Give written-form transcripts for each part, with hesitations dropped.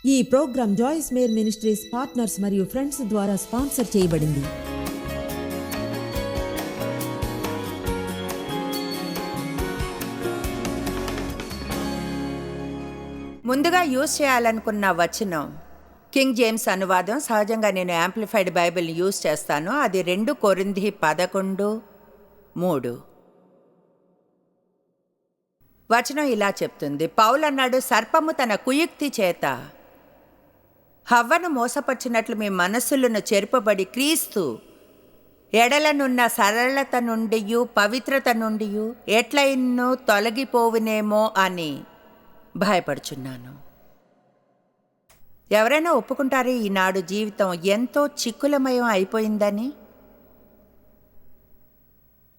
ఈ program Joyce Meyer ministries partners మరియు friends ద్వారా స్పాన్సర్ చేయబడింది. ముందుగా యూజ్ చేయాలనుకున్న వచనం కింగ్ జేమ్స్ అనువాదం. సహజంగా నేను యాంప్లిఫైడ్ బైబిల్ని యూజ్ చేస్తాను. అది 2 కొరింథీ 11:3. వచనం ఇలా చెప్తుంది. పౌలు అన్నాడు, సర్పము తన కుయుక్తి చేత హవ్వను మోసపరిచినట్లు మీ మనస్సులను చెరుపబడి క్రీస్తు ఎడలనున్న సరళత నుండి పవిత్రత నుండి ఎట్లయిన్నో తొలగిపోవునేమో అని భయపడుచున్నాను. ఎవరైనా ఒప్పుకుంటారు ఈనాడు జీవితం ఎంతో చిక్కులమయం అయిపోయిందని?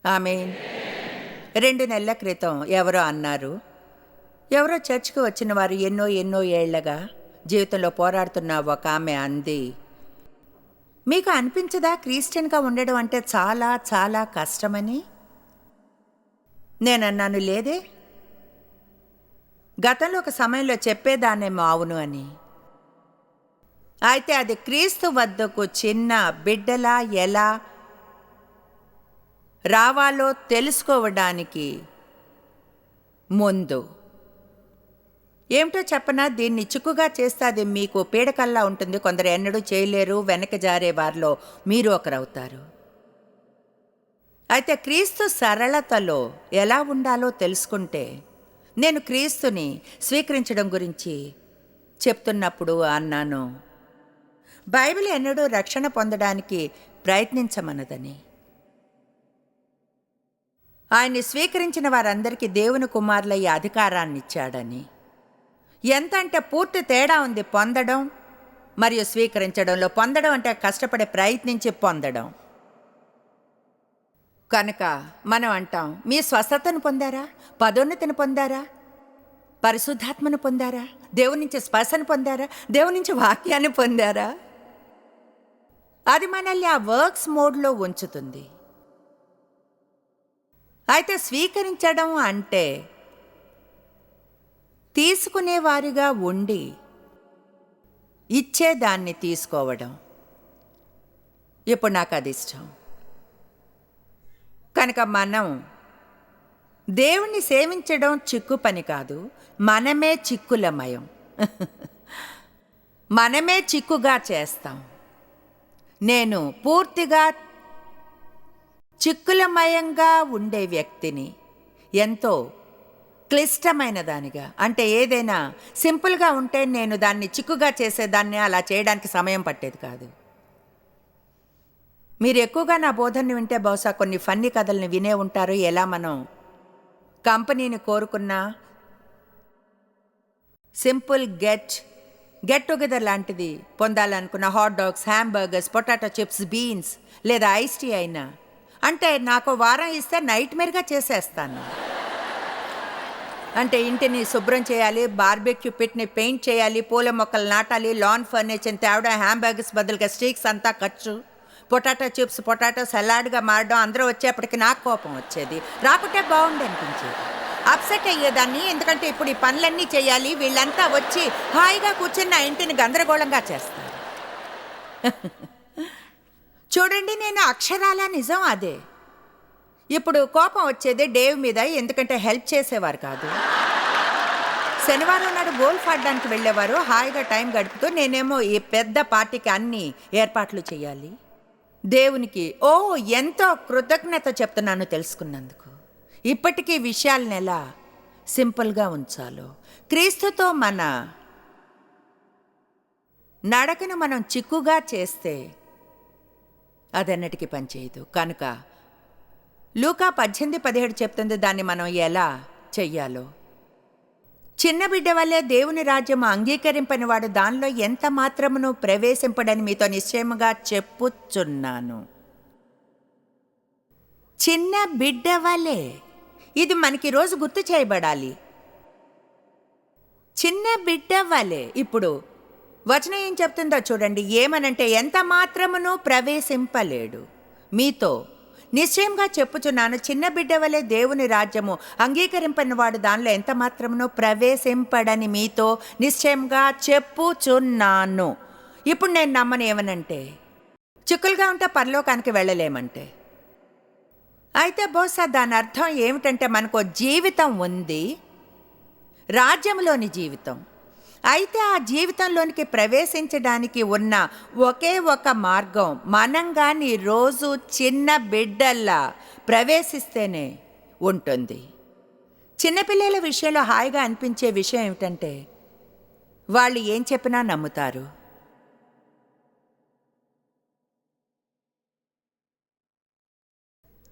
ఆమేన్. 2 నెలల క్రితం ఎవరో అన్నారు, ఎవరో చర్చ్కి వచ్చిన వారు ఎన్నో ఏళ్లగా జీవితంలో పోరాడుతున్న ఒక ఆమె అంది, మీకు అనిపించదా క్రిస్టియన్గా ఉండడం అంటే చాలా చాలా కష్టమని? నేనన్నాను, లేదే, గతంలో ఒక సమయంలో చెప్పేదాన్నేమో అవును అని. అయితే అది క్రీస్తు వద్దకు చిన్న బిడ్డలా ఎలా రావాలో తెలుసుకోవడానికి ముందు ఏమిటో చెప్పనా, దీన్ని చిక్కుగా చేస్తే అది మీకు పీడకల్లా ఉంటుంది. కొందరు ఎన్నడూ చేయలేరు, వెనక జారే వారిలో మీరు ఒకరవుతారు. అయితే క్రీస్తు సరళతలో ఎలా ఉండాలో తెలుసుకుంటే, నేను క్రీస్తుని స్వీకరించడం గురించి చెప్తున్నప్పుడు అన్నాను, బైబిల్ ఎన్నడూ రక్షణ పొందడానికి ప్రయత్నించమన్నదని. ఆయన్ని స్వీకరించిన వారందరికీ దేవుని కుమారులయ్యే అధికారాన్ని ఇచ్చాడని. ఎంత అంటే పూర్తి తేడా ఉంది పొందడం మరియు స్వీకరించడంలో. పొందడం అంటే కష్టపడి ప్రయత్నించి పొందడం. కనుక మనం అంటాం, మీ స్వస్థతను పొందారా, పదోన్నతిని పొందారా, పరిశుద్ధాత్మను పొందారా, దేవుని నుంచి స్పర్శను పొందారా, దేవుని నుంచి వాక్యాన్ని పొందారా? అది మనల్ని ఆ వర్క్స్ మోడ్లో ఉంచుతుంది. అయితే స్వీకరించడం అంటే తీసుకునేవారిగా ఉండి ఇచ్చేదాన్ని తీసుకోవడం. ఇప్పుడు నాకు అది ఇష్టం. కనుక మనం దేవుణ్ణి సేవించడం చిక్కు పని కాదు, మనమే చిక్కులమయం. మనమే చిక్కుగా చేస్తాం. నేను పూర్తిగా చిక్కులమయంగా ఉండే వ్యక్తిని ఎంతో క్లిష్టమైన దానిగా, అంటే ఏదైనా సింపుల్గా ఉంటే నేను దాన్ని చిక్కుగా చేసేదాన్ని, అలా చేయడానికి సమయం పట్టేది కాదు. మీరు ఎక్కువగా నా బోధనని వింటే బహుశా కొన్ని ఫన్నీ కథల్ని వినే ఉంటారు. ఎలా మనం కంపెనీని కోరుకున్న సింపుల్ గెట్ టుగెదర్ లాంటిది పొందాలనుకున్న hot dogs, hamburgers, potato chips, beans లేదా ఐస్ టీ అయినా, అంటే నాకు వారం ఇస్తే నైట్ మేర్గా చేసేస్తాను. అంటే ఇంటిని శుభ్రం చేయాలి, బార్బెక్యూ పిట్ని పెయింట్ చేయాలి, పూల మొక్కలు నాటాలి, లాన్ ఫర్నిచర్ తేవడం, హ్యాంబర్గర్స్ బదులుగా స్టీక్స్ అంతా ఖర్చు, పొటాటో చిప్స్ పొటాటో సలాడ్గా మారడం. అందరూ వచ్చేప్పటికి నాకు కోపం వచ్చేది, రాకుంటే బాగుండి అనిపించేది, అప్సెట్ అయ్యేదాన్ని. ఎందుకంటే ఇప్పుడు ఈ పనులన్నీ చేయాలి, వీళ్ళంతా వచ్చి హాయిగా కూర్చుని నా ఇంటిని గందరగోళంగా చేస్తారు. చూడండి, నేను అక్షరాల నిజం అదే. ఇప్పుడు కోపం వచ్చేది డేవ్ మీద, ఎందుకంటే హెల్ప్ చేసేవారు కాదు. శనివారం నాడు గోల్ఫ్ ఆడడానికి వెళ్ళేవారు, హాయిగా టైం గడుపుతూ నేనేమో ఈ పెద్ద పార్టీకి అన్ని ఏర్పాట్లు చేయాలి. దేవునికి ఎంతో కృతజ్ఞత చెప్తున్నాను తెలుసుకున్నందుకు. ఇప్పటికీ విషయాలను ఎలా సింపుల్గా ఉంచాలో. క్రీస్తుతో మన నడకను మనం చిక్కుగా చేస్తే అదన్నిటికీ పనిచేయదు. కనుక లూకా 18:17 చెప్తుంది దాన్ని మనం ఎలా చెయ్యాలో. చిన్న బిడ్డ వల్లే దేవుని రాజ్యం అంగీకరింపని వాడు దానిలో ఎంత మాత్రమును ప్రవేశింపడని మీతో నిశ్చయముగా చెప్పుచున్నాను. చిన్న బిడ్డ వల్లే, ఇది మనకి రోజు గుర్తు చేయబడాలి. చిన్న బిడ్డ వల్లే. ఇప్పుడు వచనం ఏం చెప్తుందో చూడండి. ఏమనంటే, ఎంత మాత్రమును ప్రవేశింపలేడు మీతో నిశ్చయంగా చెప్పుచున్నాను, చిన్న బిడ్డ వలె దేవుని రాజ్యము అంగీకరింపని వాడు దానిలో ఎంత మాత్రమునో ప్రవేశింపడని మీతో నిశ్చయంగా చెప్పుచున్నాను. ఇప్పుడు నేను నమ్మను ఏమనంటే, చిక్కులుగా ఉంటే పరలోకానికి వెళ్ళలేమంటే. అయితే బహుశా దాని అర్థం ఏమిటంటే, మనకు జీవితం ఉంది, రాజ్యంలోని జీవితం. అయితే ఆ జీవితంలోనికి ప్రవేశించడానికి ఉన్న ఒకే ఒక మార్గం, మనం కానీ రోజు చిన్న బిడ్డల్లా ప్రవేశిస్తేనే ఉంటుంది. చిన్నపిల్లల విషయంలో హాయిగా అనిపించే విషయం ఏమిటంటే, వాళ్ళు ఏం చెప్పినా నమ్ముతారు.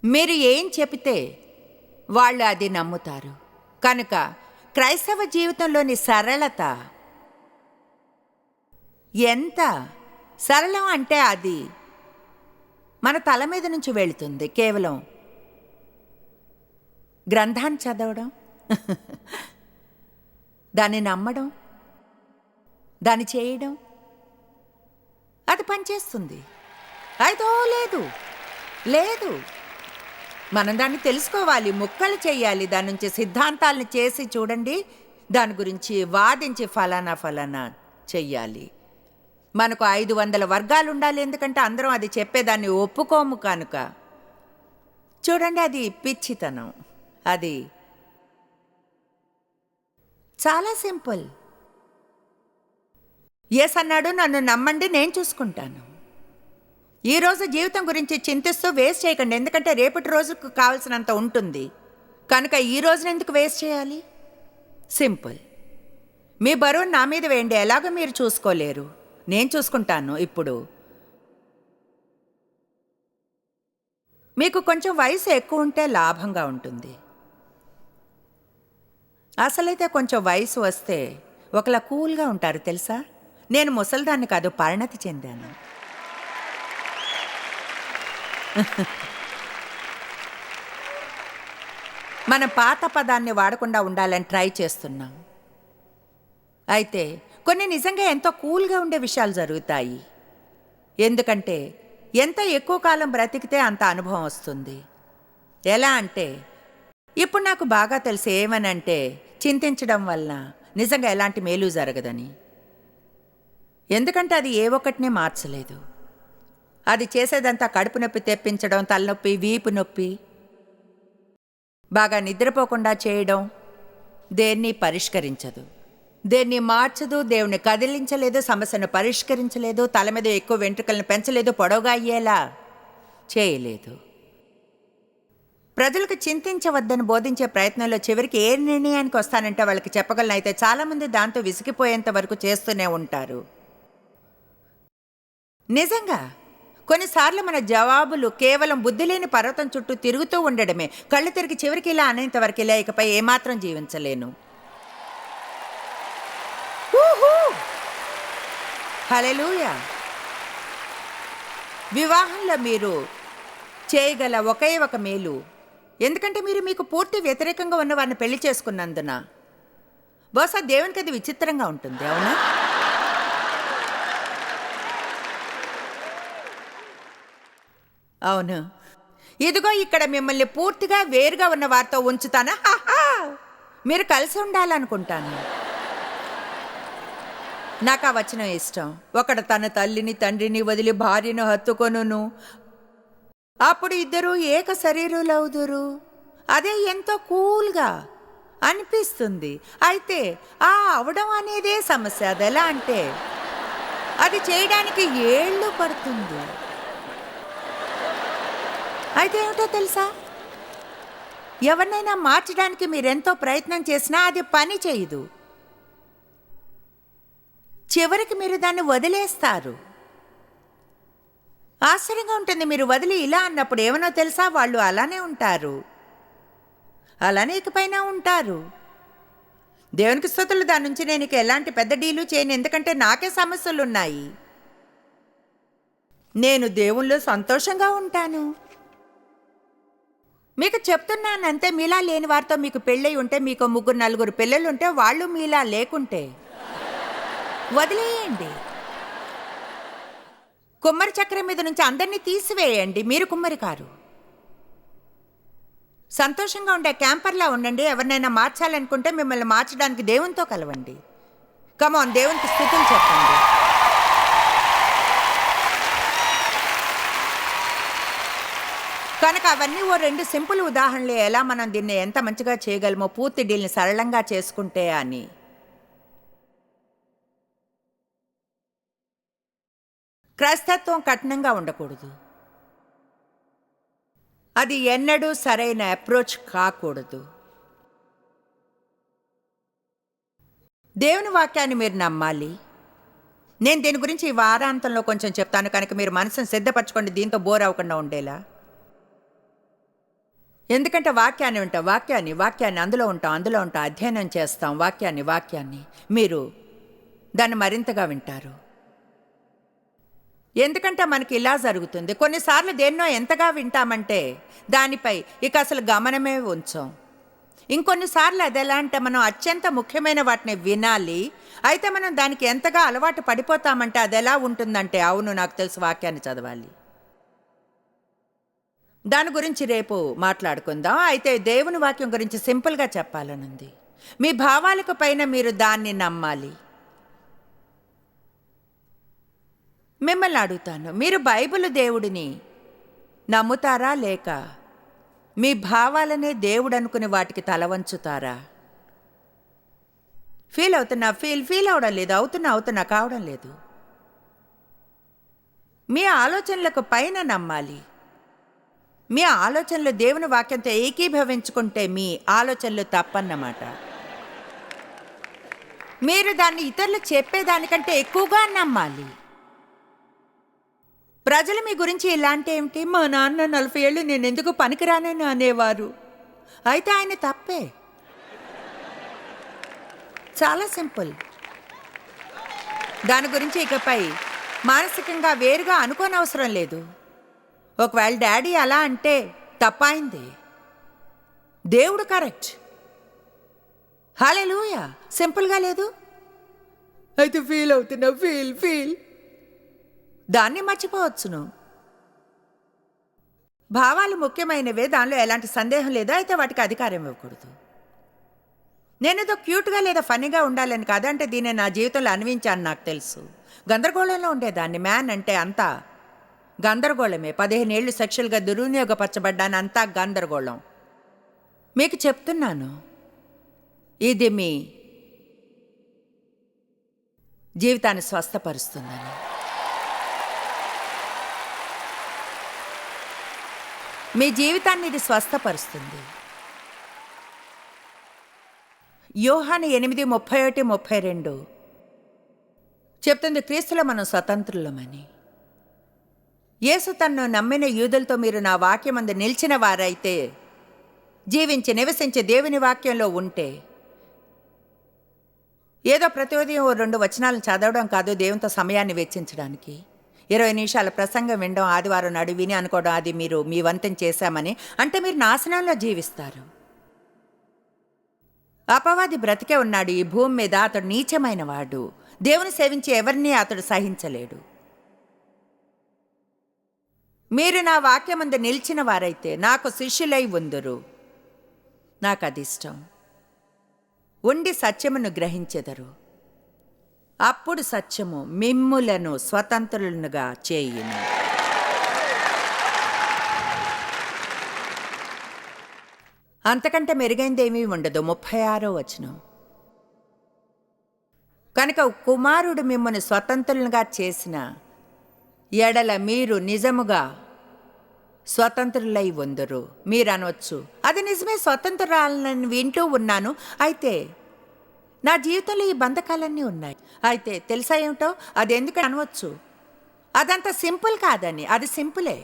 మీరు ఏం చెబితే వాళ్ళు అది నమ్ముతారు. కనుక క్రైస్తవ జీవితంలోని సరళత ఎంత సరళం అంటే, అది మన తల మీద నుంచి వెళుతుంది. కేవలం గ్రంథాన్ని చదవడం, దాన్ని నమ్మడం, దాన్ని చేయడం, అది పనిచేస్తుంది. అయితే లేదు లేదు, మనం దాన్ని తెలుసుకోవాలి, ముక్కలు చేయాలి, దాని నుంచి సిద్ధాంతాలను చేసి చూడండి, దాని గురించి వాదించి ఫలానా చెయ్యాలి. మనకు 500 వర్గాలు ఉండాలి, ఎందుకంటే అందరం అది చెప్పేదాన్ని ఒప్పుకోము కనుక. చూడండి, అది పిచ్చితనం. అది చాలా సింపుల్. ఎస్ అన్నాడు, నన్ను నమ్మండి, నేను చూసుకుంటాను. ఈరోజు జీవితం గురించి చింతిస్తూ వేస్ట్ చేయకండి, ఎందుకంటే రేపటి రోజుకు కావాల్సినంత ఉంటుంది కనుక ఈ రోజున ఎందుకు వేస్ట్ చేయాలి? సింపుల్. మీ బరువు నా మీద వేయండి, ఎలాగో మీరు చూసుకోలేరు, నేను చూసుకుంటాను. ఇప్పుడు మీకు కొంచెం వయసు ఎక్కువ ఉంటే లాభంగా ఉంటుంది. అసలైతే కొంచెం వయసు వస్తే ఒకలా కూల్గా ఉంటారు తెలుసా. నేను ముసలిదాన్ని కాదు, పరిణతి చెందాను. మనం పాత పదాన్ని వాడకుండా ఉండాలని ట్రై చేస్తున్నాం. అయితే కొన్ని నిజంగా ఎంతో కూల్గా ఉండే విషయాలు జరుగుతాయి. ఎందుకంటే ఎంత ఎక్కువ కాలం బ్రతికితే అంత అనుభవం వస్తుంది. ఎలా అంటే, ఇప్పుడు నాకు బాగా తెలుసు ఏమనంటే, చింతించడం వలన నిజంగా ఎలాంటి మేలు జరగదని. ఎందుకంటే అది ఏ ఒక్కటినే మార్చలేదు. అది చేసేదంతా కడుపు నొప్పి తెప్పించడం, తలనొప్పి, వీపు నొప్పి, బాగా నిద్రపోకుండా చేయడం, దేన్ని పరిష్కరించదు, దేన్ని మార్చదు, దేవుని కదిలించలేదు, సమస్యను పరిష్కరించలేదు, తల మీద ఎక్కువ వెంట్రుకలను పెంచలేదు, పొడవుగా అయ్యేలా చేయలేదు. ప్రజలకు చింతించవద్దని బోధించే ప్రయత్నంలో చివరికి ఏ నిర్ణయానికి వస్తానంటే వాళ్ళకి చెప్పగలను. అయితే చాలామంది దాంతో విసిగిపోయేంత వరకు చేస్తూనే ఉంటారు. నిజంగా కొన్నిసార్లు మన జవాబులు కేవలం బుద్ధి లేని పర్వతం చుట్టూ తిరుగుతూ ఉండడమే. కళ్ళు తిరిగి చివరికి ఇలా అనేంతవరకు ఇలా ఇకపై ఏమాత్రం జీవించలేను. హల్లెలూయా. వివాహంలో మీరు చేయగల ఒకే ఒక మేలు, ఎందుకంటే మీరు మీకు పూర్తి వ్యతిరేకంగా ఉన్న వారిని పెళ్లి చేసుకున్నందున. బహుశా దేవునికి అది విచిత్రంగా ఉంటుంది, అవునా? అవును. ఇదిగో ఇక్కడ మిమ్మల్ని పూర్తిగా వేరుగా ఉన్న వారితో ఉంచుతానా? మీరు కలిసి ఉండాలనుకుంటాను. నాకు ఆ వచనం ఇష్టం. ఒకడు తన తల్లిని తండ్రిని వదిలి భార్యను హత్తుకొనును, అప్పుడు ఇద్దరు ఏక శరీరులవుదురు. అదే ఎంతో కూల్గా అనిపిస్తుంది. అయితే ఆ అవడం అనేదే సమస్య. అది ఎలా అంటే, అది చేయడానికి ఏళ్ళు పడుతుంది. అయితే ఏమిటో తెలుసా, ఎవరినైనా మార్చడానికి మీరెంతో ప్రయత్నం చేసినా అది పని చేయదు. చివరికి మీరు దాన్ని వదిలేస్తారు. ఆశ్చర్యంగా ఉంటుంది. మీరు వదిలి ఇలా అన్నప్పుడు ఏమనో తెలుసా, వాళ్ళు అలానే ఉంటారు, అలానే ఇకపైన ఉంటారు. దేవునికి స్తుతులు, దాని నుంచి నేను ఇక ఎలాంటి పెద్ద డీలు చేయను, ఎందుకంటే నాకే సమస్యలు ఉన్నాయి. నేను దేవుళ్ళు సంతోషంగా ఉంటాను. మీకు చెప్తున్నానంతే, మీలా లేని వారితో మీకు పెళ్ళై ఉంటే, మీకు 3-4 పిల్లలు ఉంటే, వాళ్ళు మీలా లేకుంటే వదిలేయండి. కుమ్మరి చక్రం మీద నుంచి అందరినీ తీసివేయండి. మీరు కుమ్మరి కారు. సంతోషంగా ఉండే క్యాంపర్లా ఉండండి. ఎవరినైనా మార్చాలనుకుంటే మిమ్మల్ని మార్చడానికి దేవునితో కలవండి. కమాన్, దేవునికి స్తుతులు చెప్పండి. కనుక అవన్నీ ఓ 2 సింపుల్ ఉదాహరణలు, ఎలా మనం దీన్ని ఎంత మంచిగా చేయగలమో, పూర్తి డీల్ని సరళంగా చేసుకుంటే అని. క్రైస్తత్వం కఠినంగా ఉండకూడదు. అది ఎన్నడూ సరైన అప్రోచ్ కాకూడదు. దేవుని వాక్యాన్ని మీరు నమ్మాలి. నేను దీని గురించి ఈ వారాంతంలో కొంచెం చెప్తాను, కనుక మీరు మనసును సిద్ధపరచుకోండి దీంతో బోర్ అవ్వకుండా ఉండేలా. ఎందుకంటే వాక్యాన్ని వింటాం, వాక్యాన్ని అందులో ఉంటాం, అధ్యయనం చేస్తాం వాక్యాన్ని మీరు దాన్ని మరింతగా వింటారు. ఎందుకంటే మనకి ఇలా జరుగుతుంది, కొన్నిసార్లు దేన్నో ఎంతగా వింటామంటే దానిపై ఇక అసలు గమనమే ఉంచాం. ఇంకొన్నిసార్లు అది ఎలా అంటే మనం అత్యంత ముఖ్యమైన వాటిని వినాలి, అయితే మనం దానికి ఎంతగా అలవాటు పడిపోతామంటే అది ఎలా ఉంటుందంటే, అవును నాకు తెలుసు వాక్యాన్ని చదవాలి. దాని గురించి రేపు మాట్లాడుకుందాం. అయితే దేవుని వాక్యం గురించి సింపుల్గా చెప్పాలనుంది. మీ భావాలకు పైన మీరు దాన్ని నమ్మాలి. మిమ్మల్ని అడుగుతాను, మీరు బైబిల్ దేవుడిని నమ్ముతారా, లేక మీ భావాలనే దేవుడు అనుకుని వాటికి తలవంచుతారా? ఫీల్ అవడం లేదు, అవుతున్నా కావడం లేదు. మీ ఆలోచనలకు పైన నమ్మాలి. మీ ఆలోచనలు దేవుని వాక్యంతో ఏకీభవించుకుంటే మీ ఆలోచనలు తప్పన్నమాట. మీరు దాన్ని ఇతరులు చెప్పేదానికంటే ఎక్కువగా నమ్మాలి. ప్రజలు మీ గురించి ఇలాంటి ఏమిటి, మా నాన్న 40 ఏళ్ళు నేను ఎందుకు పనికిరానని అనేవారు, అయితే ఆయన తప్పే. చాలా సింపుల్. దాని గురించి ఇకపై మానసికంగా వేరుగా అనుకోనవసరం లేదు. ఒకవేళ డాడీ అలా అంటే తప్పైంది, దేవుడు కరెక్ట్. హల్లెలూయా. సింపుల్గా లేదు. అయితే ఫీల్ అవుతున్నా, ఫీల్ దాన్ని మర్చిపోవచ్చును. భావాలు ముఖ్యమైనవే, దానిలో ఎలాంటి సందేహం లేదు, అయితే వాటికి అధికారం ఇవ్వకూడదు. నేనేదో క్యూట్గా లేదా ఫన్నీగా ఉండాలని కాదంటే దీన్ని నా జీవితంలో అన్వించాను. నాకు తెలుసు, గందరగోళంలో ఉండేదాన్ని. మ్యాన్ అంటే అంతా గందరగోళమే. 15 ఏళ్ళు సెక్షువల్గా దుర్వినియోగపరచబడ్డాను, అంతా గందరగోళం. మీకు చెప్తున్నాను, ఇది మీ జీవితాన్ని స్వస్థపరుస్తుందని. మీ జీవితాన్ని ఇది స్వస్థపరుస్తుంది. యోహాను 8:31-32 చెప్తుంది, క్రీస్తులో మనం స్వతంత్రులమని. యేసు తన్ను నమ్మిన యూదులతో, మీరు నా వాక్యమందు నిలిచిన వారైతే, జీవించి నివసించి దేవుని వాక్యంలో ఉంటే, ఏదో ప్రతి ఉదయం 2 వచనాలను చదవడం కాదు, దేవునితో సమయాన్ని వెచ్చించడానికి 20 నిమిషాల ప్రసంగం వినడం, ఆదివారం నాడు విని అనుకోవడం, అది మీరు మీ వంతం చేశామని అంటే మీరు నాశనంలో జీవిస్తారు. అపవాది బ్రతికే ఉన్నాడు ఈ భూమి మీద. అతడు నీచమైన వాడు. దేవుని సేవించి ఎవరిని అతడు సహించలేడు. మీరు నా వాక్యమందు నిలిచిన వారైతే నాకు శిష్యులై ఉందురు. నాకు అది ఇష్టం. ఉండి సత్యమును గ్రహించెదరు, అప్పుడు సత్యము మిమ్ములను స్వతంత్రులుగా చేయును. అంతకంటే మెరుగైందేమీ ఉండదు. 36వ వచనం, కనుక కుమారుడు మిమ్మల్ని స్వతంత్రులుగా చేసిన ఎడల మీరు నిజముగా స్వతంత్రులై ఉందరు. మీరు అనవచ్చు, అది నిజమే, స్వతంత్రాలను వింటూ ఉన్నాను, అయితే నా జీవితంలో ఈ బంధకాలన్నీ ఉన్నాయి. అయితే తెలుసా ఏమిటో, అది ఎందుకు అనవచ్చు, అదంత సింపుల్ కాదని. అది సింపులే.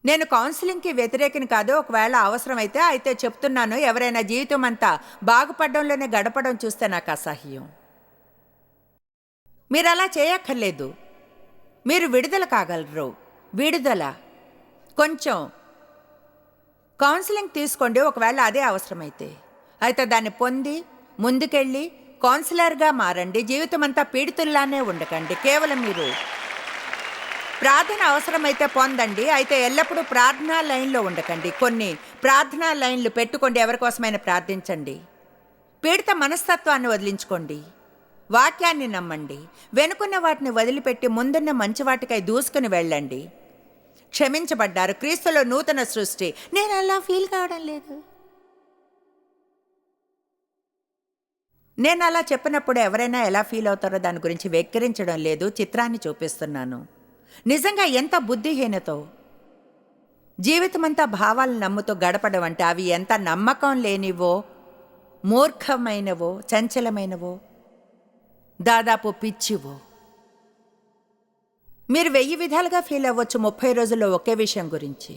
నేను కౌన్సిలింగ్కి వ్యతిరేకని కాదు. ఒకవేళ అవసరమైతే అయితే చెప్తున్నాను, ఎవరైనా జీవితం అంతా బాగుపడడంలోనే గడపడం చూస్తే నాకు అసహ్యం. మీరు అలా చేయక్కర్లేదు. మీరు విడుదల కాగలరు. విడుదల కొంచెం కౌన్సిలింగ్ తీసుకోండి, ఒకవేళ అదే అవసరమైతే. అయితే దాన్ని పొంది ముందుకెళ్ళి కౌన్సిలర్గా మారండి. జీవితం అంతా పీడితుల్లానే ఉండకండి. కేవలం మీరు ప్రార్థన అవసరమైతే పొందండి, అయితే ఎల్లప్పుడూ ప్రార్థనా లైన్లో ఉండకండి. కొన్ని ప్రార్థనా లైన్లు పెట్టుకోండి, ఎవరికోసమైనా ప్రార్థించండి. పీడిత మనస్తత్వాన్ని వదిలించుకోండి, వాక్యాన్ని నమ్మండి, వెనుకున్న వాటిని వదిలిపెట్టి ముందున్న మంచి వాటికై దూసుకుని వెళ్ళండి. క్షమించబడ్డారు, క్రీస్తులో నూతన సృష్టి. నేను అలా ఫీల్ కావడం లేదు. నేను అలా చెప్పినప్పుడు ఎవరైనా ఎలా ఫీల్ అవుతారో దాని గురించి వెక్కిరించడం లేదు, చిత్రాన్ని చూపిస్తున్నాను. నిజంగా ఎంత బుద్ధిహీనతో జీవితమంతా భావాలను నమ్ముతూ గడపడం అంటే అవి ఎంత నమ్మకం లేనివో, మూర్ఖమైనవో, చంచలమైనవో, దాదాపు పిచ్చివో. మీరు 1000 విధాలుగా ఫీల్ అవ్వచ్చు 30 రోజుల్లో ఒకే విషయం గురించి.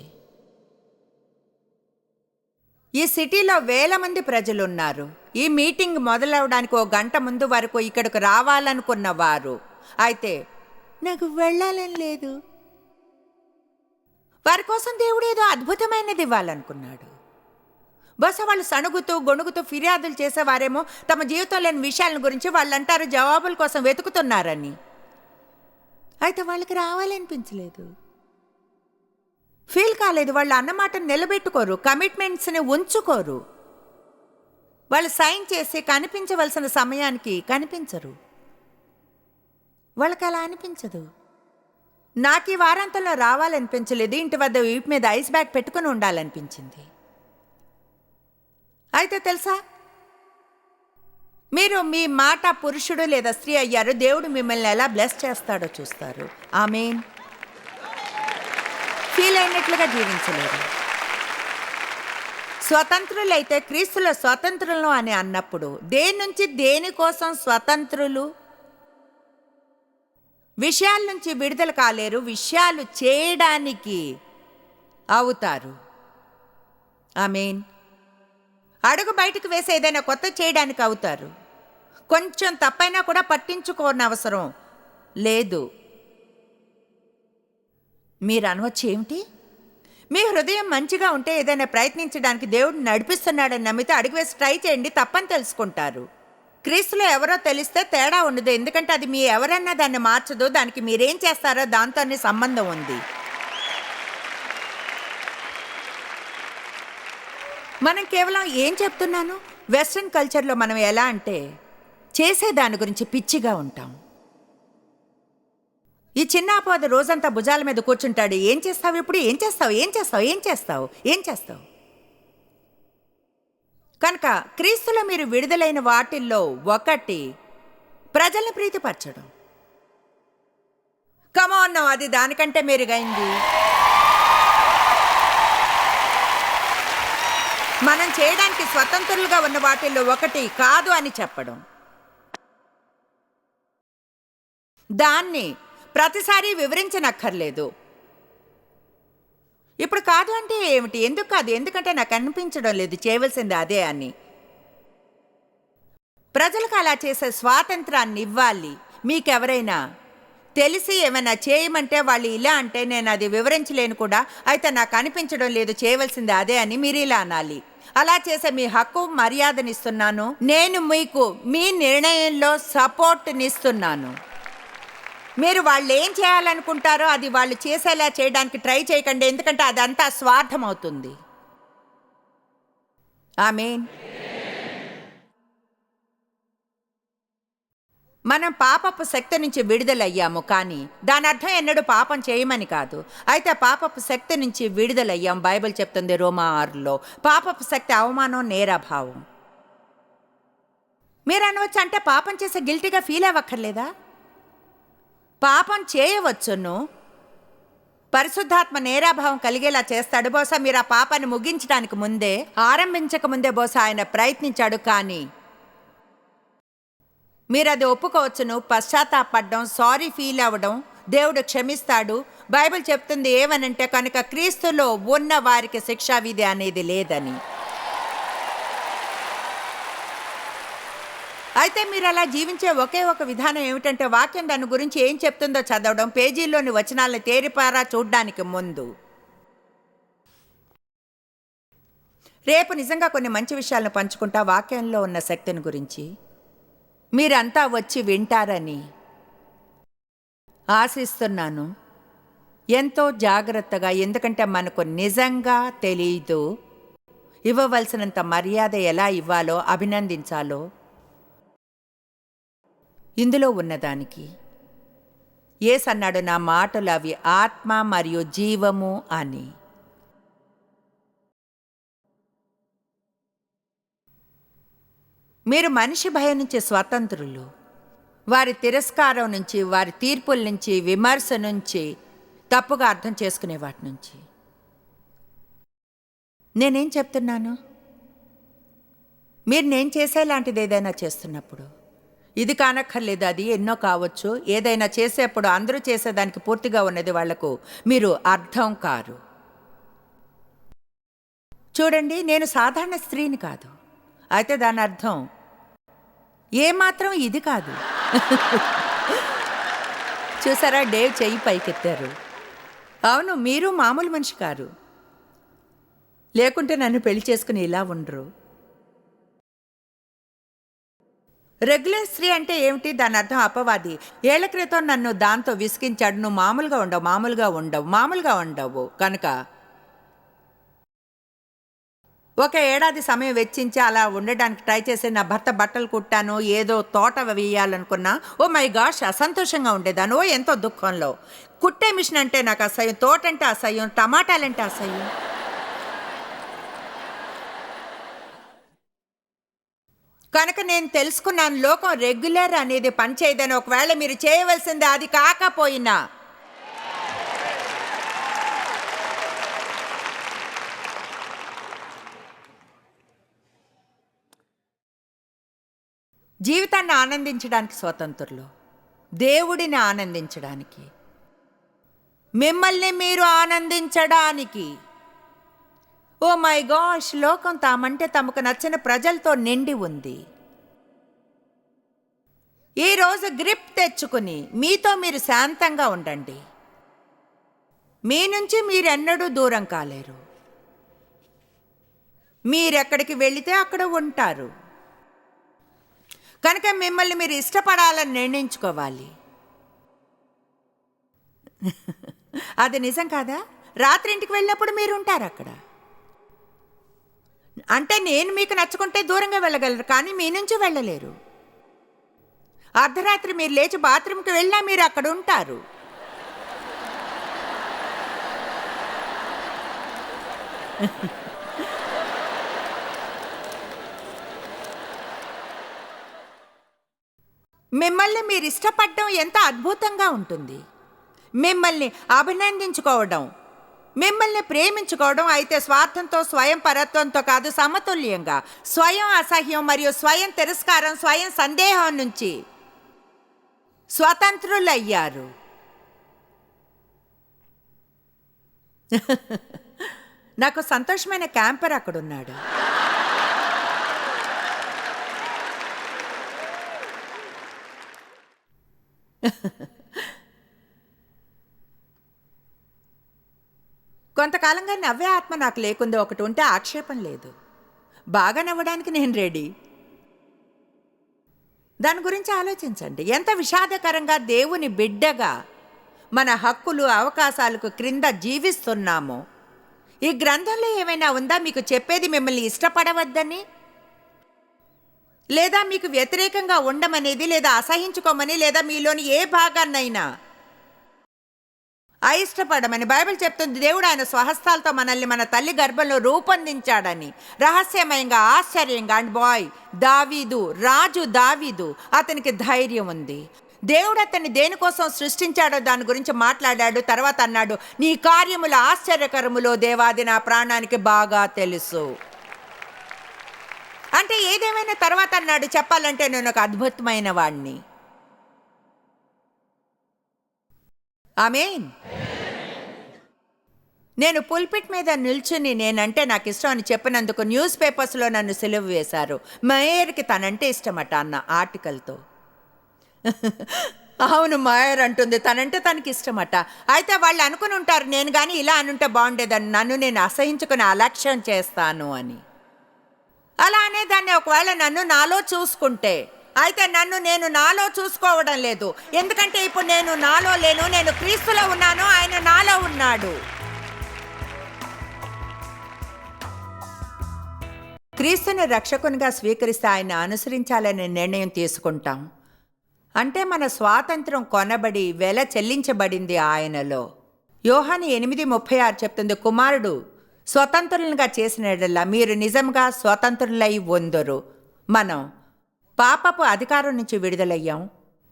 ఈ సిటీలో వేల మంది ప్రజలున్నారు. ఈ మీటింగ్ మొదలవడానికి 1 గంట ముందు వరకు ఇక్కడికి రావాలనుకున్న వారు, అయితే నాకు వెళ్ళాలని లేదు. వారి కోసం దేవుడు ఏదో అద్భుతమైనది ఇవ్వాలనుకున్నాడు. బహుశా వాళ్ళు సణుగుతూ గొణుగుతూ ఫిర్యాదులు చేసేవారేమో తమ జీవితంలోని విషయాల గురించి. వాళ్ళు అంటారు జవాబుల కోసం వెతుకుతున్నారని, అయితే వాళ్ళకి రావాలనిపించలేదు, ఫీల్ కాలేదు. వాళ్ళు అన్నమాటను నిలబెట్టుకోరు, కమిట్మెంట్స్ని ఉంచుకోరు. వాళ్ళు సైన్ చేసి కనిపించవలసిన సమయానికి కనిపించరు. వాళ్ళకి అలా అనిపించదు. నాకు ఈ వారాంతంలో రావాలనిపించలేదు, ఇంటి వద్ద వీపు మీద ఐస్ బ్యాగ్ పెట్టుకుని ఉండాలనిపించింది. అయితే తెలుసా, మీరు మీ మాట పురుషుడు లేదా స్త్రీ అయ్యారు, దేవుడు మిమ్మల్ని ఎలా బ్లెస్ చేస్తాడో చూస్తారు. ఆమేన్. ఫీల్ అయినట్లుగా జీవించలేరు. స్వతంత్రులైతే క్రీస్తులో స్వతంత్రులు అని అన్నప్పుడు దేని నుంచి దేనికోసం స్వతంత్రులు? విషయాల నుంచి విడుదల కాలేరు, విషయాలు చేయడానికి అవుతారు. ఆమేన్. అడుగు బయటకు వేసి ఏదైనా కొత్త చేయడానికి అవుతారు. కొంచెం తప్పైనా కూడా పట్టించుకోని అవసరం లేదు. మీరు అనవచ్చు, ఏమిటి? మీ హృదయం మంచిగా ఉంటే ఏదైనా ప్రయత్నించడానికి దేవుడు నడిపిస్తున్నాడని నమ్మితే అడుగు వేసి ట్రై చేయండి, తప్పని తెలుసుకుంటారు. క్రీస్తులో ఎవరో తెలిస్తే తేడా ఉండదు, ఎందుకంటే అది మీ ఎవరన్నా దాన్ని మార్చదు. దానికి మీరేం చేస్తారో దాంతోనే సంబంధం ఉంది. మనం కేవలం ఏం చెప్తున్నాను, వెస్ట్రన్ కల్చర్లో మనం ఎలా అంటే చేసే దాని గురించి పిచ్చిగా ఉంటాం. ఈ చిన్న అపవాది రోజంతా భుజాల మీద కూర్చుంటాడు. ఏం చేస్తావు ఇప్పుడు? ఏం చేస్తావు? ఏం చేస్తావు? ఏం చేస్తావు? ఏం చేస్తావు? కనుక క్రీస్తులో మీరు విడుదలైన వాటిల్లో ఒకటి ప్రజల్ని ప్రీతిపరచడం. కమాన్, అది దానికంటే మెరుగైంది. మనం చేయడానికి స్వతంత్రులుగా ఉన్న వాటిల్లో ఒకటి కాదు అని చెప్పడం. దాన్ని ప్రతిసారి వివరించనక్కర్లేదు. ఇప్పుడు కాదు అంటే ఏమిటి? ఎందుకు కాదు? ఎందుకంటే నాకు అనిపించడం లేదు చేయవలసింది అదే అని. ప్రజలకు అలా చేసే స్వాతంత్రాన్ని ఇవ్వాలి. మీకెవరైనా తెలిసి ఏమైనా చేయమంటే వాళ్ళు ఇలా అంటే నేను అది వివరించలేను కూడా, అయితే నాకు అనిపించడం లేదు చేయవలసింది అదే అని మీరు ఇలా అనాలి. అలా చేసే మీ హక్కు మర్యాదనిస్తున్నాను. నేను మీకు మీ నిర్ణయంలో సపోర్ట్నిస్తున్నాను. మీరు వాళ్ళు ఏం చేయాలనుకుంటారో అది వాళ్ళు చేసేలా చేయడానికి ట్రై చేయకండి, ఎందుకంటే అదంతా స్వార్థం అవుతుంది. ఆమేన్. మనం పాపపు శక్తి నుంచి విడుదలయ్యాము, కానీ దాని అర్థం ఎన్నడూ పాపం చేయమని కాదు. అయితే పాపపు శక్తి నుంచి విడుదలయ్యాం. బైబిల్ చెప్తుంది రోమా 6లో, పాపపు శక్తి అవమానం, నేరాభావం. మీరు అనవచ్చు, అంటే పాపం చేసే గిల్టీగా ఫీల్ అవ్వక్కర్లేదా? పాపం చేయవచ్చును, పరిశుద్ధాత్మ నేరాభావం కలిగేలా చేస్తాడు. బహుశా మీరు ఆ పాపాన్ని ముగించడానికి ముందే, ఆరంభించక ముందే బహుశా ఆయన ప్రయత్నించాడు, కానీ మీరు అది ఒప్పుకోవచ్చును. పశ్చాత్తాపడడం, సారీ ఫీల్ అవ్వడం, దేవుడు క్షమిస్తాడు. బైబిల్ చెప్తుంది ఏమనంటే, కనుక క్రీస్తులో ఉన్న వారికి శిక్షావిధి అనేది లేదని. అయితే మీరు అలా జీవించే ఒకే ఒక విధానం ఏమిటంటే, వాక్యం దాని గురించి ఏం చెప్తుందో చదవడం, పేజీల్లోని వచనాలను తేరిపారా చూడడానికి ముందు. రేపు నిజంగా కొన్ని మంచి విషయాలను పంచుకుంటా వాక్యంలో ఉన్న శక్తిని గురించి. మీరంతా వచ్చి వింటారని ఆశిస్తున్నాను. ఎంతో జాగ్రత్తగా, ఎందుకంటే మనకు నిజంగా తెలీదు ఇవ్వవలసినంత మర్యాద ఎలా ఇవ్వాలో, అభినందించాలో ఇందులో ఉన్నదానికి. యేసు అన్నాడు, నా మాటలు అవి ఆత్మ మరియు జీవము అని. మీరు మనిషి భయం నుంచి స్వతంత్రులు. వారి తిరస్కారం నుంచి, వారి తీర్పుల నుంచి, విమర్శ నుంచి, తప్పుగా అర్థం చేసుకునే వాటి నుంచి. నేనేం చెప్తున్నాను? మీరు నేను చేసేలాంటిది ఏదైనా చేస్తున్నప్పుడు, ఇది కానక్కర్లేదు, అది ఎన్నో కావచ్చు, ఏదైనా చేసేప్పుడు అందరూ చేసేదానికి పూర్తిగా ఉన్నది వాళ్లకు మీరు అర్థం కారు. చూడండి, నేను సాధారణ స్త్రీని కాదు, అయితే దాని అర్థం ఏమాత్రం ఇది కాదు. చూసారా, డేవ్ చెయ్యి పైకెత్తారు. అవును, మీరు మామూలు మనిషి కారు, లేకుంటే నన్ను పెళ్లి చేసుకుని ఇలా ఉండరు. రెగ్యులర్ స్త్రీ అంటే ఏమిటి? దాని అర్థం అపవాది. ఏళ్ల క్రితం నన్ను దాంతో విసిగించాడు, నువ్వు మామూలుగా ఉండవు కనుక ఒక ఏడాది సమయం వెచ్చించి అలా ఉండడానికి ట్రై చేసి నా భర్త బట్టలు కుట్టాను, ఏదో తోట వేయాలనుకున్నా. ఓ మై గాష్, అసంతోషంగా ఉండేదాను, ఓ ఎంతో దుఃఖంలో. కుట్టే మిషన్ అంటే నాకు అసహ్యం, తోట అంటే అసహ్యం, టమాటాలంటే అసహ్యం. కనుక నేను తెలుసుకున్నాను, లోకం రెగ్యులర్ అనేది పనిచేయదని. ఒకవేళ మీరు చేయవలసింది అది కాకపోయినా జీవితాన్ని ఆనందించడానికి స్వతంత్రులు, దేవుడిని ఆనందించడానికి, మిమ్మల్ని మీరు ఆనందించడానికి. ఓ మై గాష్, లోకం తామంటే తమకు నచ్చిన ప్రజలతో నిండి ఉంది. ఈరోజు గ్రిప్ తెచ్చుకుని మీతో మీరు శాంతంగా ఉండండి. మీ నుంచి మీరెన్నడూ దూరం కాలేరు. మీరెక్కడికి వెళితే అక్కడ ఉంటారు. కనుక మిమ్మల్ని మీరు ఇష్టపడాలని నిర్ణయించుకోవాలి. అది నిజం కాదా? రాత్రి ఇంటికి వెళ్ళినప్పుడు మీరు ఉంటారు అక్కడ. అంటే నేను మీకు నచ్చుకుంటే దూరంగా వెళ్ళగలరు, కానీ మీ నుంచి వెళ్ళలేరు. అర్ధరాత్రి మీరు లేచి బాత్రూమ్కి వెళ్ళినా మీరు అక్కడ ఉంటారు. మిమ్మల్ని మీరు ఇష్టపడడం ఎంత అద్భుతంగా ఉంటుంది. మిమ్మల్ని అభినందించుకోవడం, మిమ్మల్ని ప్రేమించుకోవడం అయితే స్వార్థంతో, స్వయం పరత్వంతో కాదు, సమతుల్యంగా. స్వయం అసహ్యం మరియు స్వయం తిరస్కారం, స్వయం సందేహం నుంచి స్వతంత్రులయ్యారు. నాకు సంతోషమైన క్యాంపర్ అక్కడున్నాడు. కొంతకాలంగా నవ్వే ఆత్మ నాకు లేకుంది. ఒకటి ఉంటే ఆక్షేపం లేదు. బాగా నవ్వడానికి నేను రెడీ. దాని గురించి ఆలోచించండి. ఎంత విషాదకరంగా దేవుని బిడ్డగా మన హక్కులు, అవకాశాలకు క్రింద జీవిస్తున్నామో. ఈ గ్రంథంలో ఏమైనా ఉందా మీకు చెప్పేది మిమ్మల్ని ఇష్టపడవద్దని, లేదా మీకు వ్యతిరేకంగా ఉండమనేది, లేదా అసహించుకోమని, లేదా మీలోని ఏ భాగాన్నైనా అయిష్టపడమని? బైబిల్ చెప్తుంది, దేవుడు ఆయన స్వహస్తాలతో మనల్ని మన తల్లి గర్భంలో రూపొందించాడని. రహస్యమయంగా, ఆశ్చర్యంగా. అండ్ బాయ్, రాజు దావీదు, అతనికి ధైర్యం ఉంది. దేవుడు అతన్ని దేనికోసం సృష్టించాడో దాని గురించి మాట్లాడాడు. తర్వాత అన్నాడు, నీ కార్యముల ఆశ్చర్యకరములో దేవాది నా ప్రాణానికి బాగా తెలుసు. అంటే ఏదేమైనా తర్వాత అన్నాడు, చెప్పాలంటే నేను ఒక అద్భుతమైన వాణ్ణి. ఆమేన్. నేను పుల్పిట్ మీద నిల్చుని నేనంటే నాకు ఇష్టం అని చెప్పినందుకు న్యూస్ పేపర్స్లో నన్ను సిలువ వేశారు. మేయర్కి తనంటే ఇష్టమట అన్న ఆర్టికల్తో. అవును, మేయర్ అంటుంది తనంటే తనకి ఇష్టమట. అయితే వాళ్ళు అనుకుని ఉంటారు, నేను కానీ ఇలా అనుంటే బాగుండేదని, నన్ను నేను అసహించుకుని అలక్ష్యం చేస్తాను అని. అలా అనేదాన్ని ఒకవేళ నన్ను నాలో చూసుకుంటే అయితే నన్ను నేను నాలో చూసుకోవడం లేదు. ఎందుకంటే ఇప్పుడు నేను నాలో లేను, నేను క్రీస్తులో ఉన్నాను, ఆయన నాలో ఉన్నాడు. క్రీస్తుని రక్షకునిగా స్వీకరిస్తే ఆయన అనుసరించాలనే నిర్ణయం తీసుకుంటాం. అంటే మన స్వాతంత్రం కొనబడి వెల చెల్లించబడింది ఆయనలో. యోహాను 8:36 చెప్తుంది, కుమారుడు స్వతంత్రులుగా చేసినట్లా మీరు నిజంగా స్వతంత్రులై ఉందరు. మనం పాపపు అధికారం నుంచి విడుదలయ్యాం.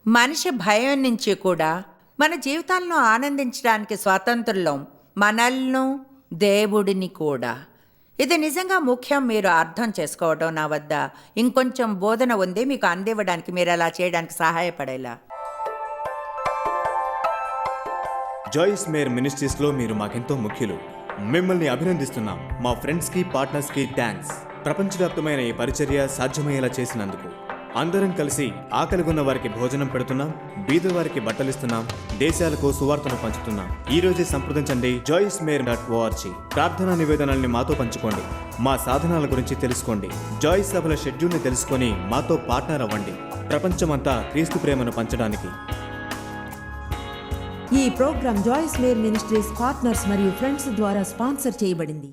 మనిషి భయం నుంచి కూడా మన జీవితాలను ఆనందించడానికి స్వతంత్రులం, మనల్ని దేవుడిని కూడా. ఇది నిజంగా ముఖ్యం. మీరు అర్థం చేసుకోవడం నా వద్ద ఇంకొంచెం బోధన ఉంది మీకు అందివ్వడానికి, మీరు అలా చేయడానికి సహాయపడేలా. జాయిస్ మేర్ మినిస్ట్రీస్లో మీరు మాకెంతో ముఖ్యులు. మిమ్మల్ని అభినందిస్తున్నాం. మా ఫ్రెండ్స్కి, పార్ట్నర్స్కి థ్యాంక్స్. ప్రపంచవ్యాప్తమైన ఈ పరిచర్య సాధ్యమయ్యేలా చేసినందుకు. అందరం కలిసి ఆకలిగొన్న వారికి భోజనం పెడుతున్నాం, బీదవారికి బట్టలిస్తున్నాం, దేశాలకు సువార్తను పంచుతున్నాం. ఈ రోజే సంప్రదించండి joycemeir.org. ప్రార్థనా నివేదనల్ని మాతో పంచుకోండి. మా సాధనాల గురించి తెలుసుకోండి. జాయిస్ సభల షెడ్యూల్ని తెలుసుకొని మాతో పార్ట్నర్ అవ్వండి. ప్రపంచమంతా క్రీస్తు ప్రేమను పంచడానికి. ఈ program Joyce Meyer ministries partners మరియు ఫ్రెండ్స్ ద్వారా స్పాన్సర్ చేయబడింది.